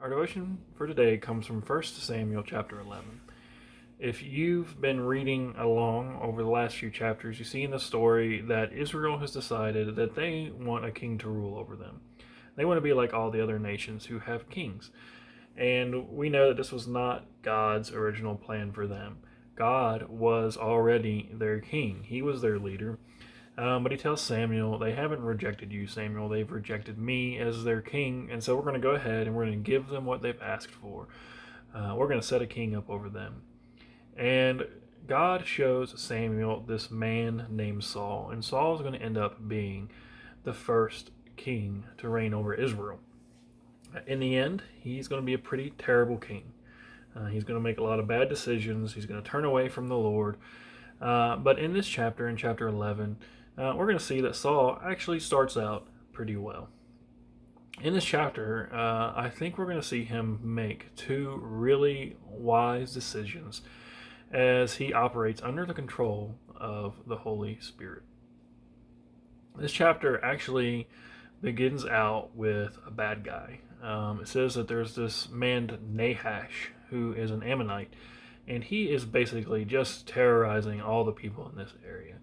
Our devotion for today comes from 1 Samuel chapter 11. If you've been reading along over the last few chapters, you see in the story that Israel has decided that they want a king to rule over them. They want to be like all the other nations who have kings. And we know that this was not God's original plan for them. God was already their king, He was their leader. But he tells Samuel, they haven't rejected you, Samuel. They've rejected me as their king. And so we're going to go ahead and we're going to give them what they've asked for. We're going to set a king up over them. And God shows Samuel this man named Saul. And Saul is going to end up being the first king to reign over Israel. In the end, he's going to be a pretty terrible king. He's going to make a lot of bad decisions. He's going to turn away from the Lord. But in this chapter, in chapter 11, we're going to see that Saul actually starts out pretty well. In this chapter, I think we're going to see him make two really wise decisions as he operates under the control of the Holy Spirit. This chapter actually begins out with a bad guy. It says that there's this man Nahash who is an Ammonite, and he is basically just terrorizing all the people in this area.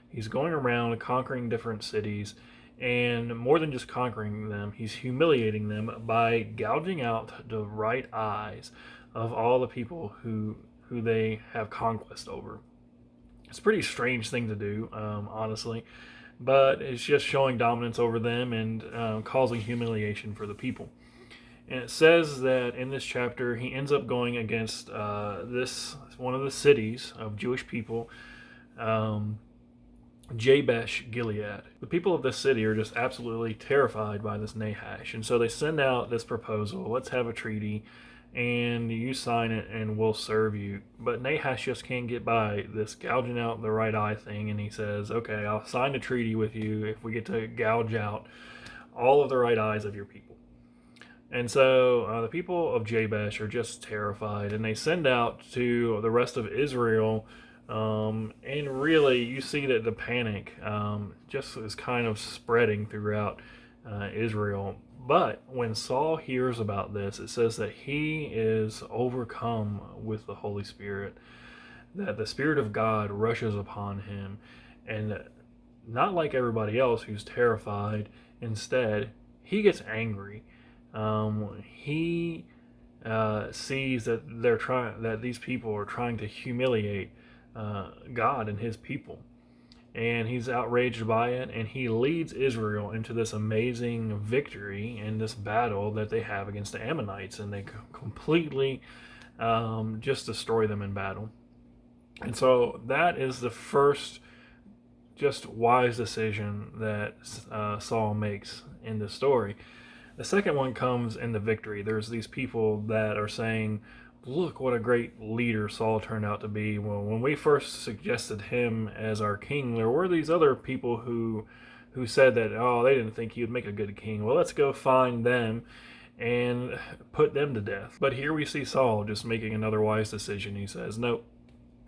He's going around conquering different cities, and more than just conquering them, he's humiliating them by gouging out the right eyes of all the people who they have conquest over. It's a pretty strange thing to do, honestly, but it's just showing dominance over them and causing humiliation for the people. And it says that in this chapter, he ends up going against this one of the cities of Jewish people, Jabesh Gilead. The people of this city are just absolutely terrified by this Nahash, and so they send out this proposal: let's have a treaty, and you sign it, and we'll serve you. But Nahash just can't get by this gouging out the right eye thing, and he says, okay, I'll sign a treaty with you if we get to gouge out all of the right eyes of your people. And so the people of Jabesh are just terrified, and they send out to the rest of Israel. And really, you see that the panic just is kind of spreading throughout Israel. But when Saul hears about this, it says that he is overcome with the Holy Spirit, that the Spirit of God rushes upon him, and not like everybody else who's terrified. Instead, he gets angry. He sees that that these people are trying to humiliate God and His people, and he's outraged by it. And he leads Israel into this amazing victory in this battle that they have against the Ammonites, and they completely just destroy them in battle. And so that is the first just wise decision that Saul makes in the story. The second one comes in the victory. There's these people that are saying, look what a great leader Saul turned out to be. Well, when we first suggested him as our king, there were these other people who said that, oh, they didn't think he would make a good king. Well, let's go find them and put them to death. But here we see Saul just making another wise decision. He says, no,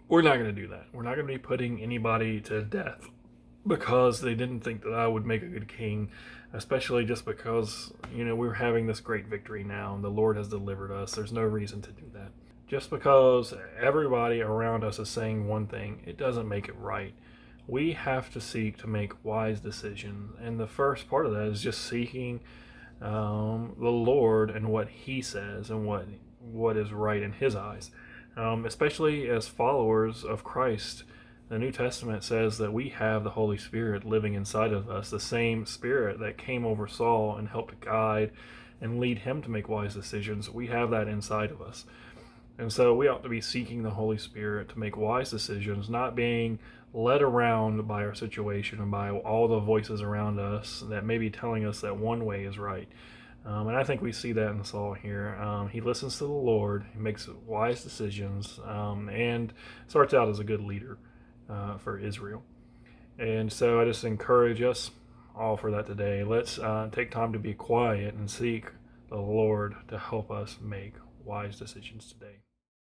we're not going to do that. We're not going to be putting anybody to death because they didn't think that I would make a good king, especially just because, we're having this great victory now and the Lord has delivered us. There's no reason to do that. Just because everybody around us is saying one thing, it doesn't make it right. We have to seek to make wise decisions. And the first part of that is just seeking the Lord and what He says and what is right in His eyes. Especially as followers of Christ, the New Testament says that we have the Holy Spirit living inside of us, the same Spirit that came over Saul and helped guide and lead him to make wise decisions. We have that inside of us. And so we ought to be seeking the Holy Spirit to make wise decisions, not being led around by our situation and by all the voices around us that may be telling us that one way is right. And I think we see that in Saul here. He listens to the Lord, he makes wise decisions, and starts out as a good leader for Israel. And so I just encourage us all for that today. Let's take time to be quiet and seek the Lord to help us make wise decisions today.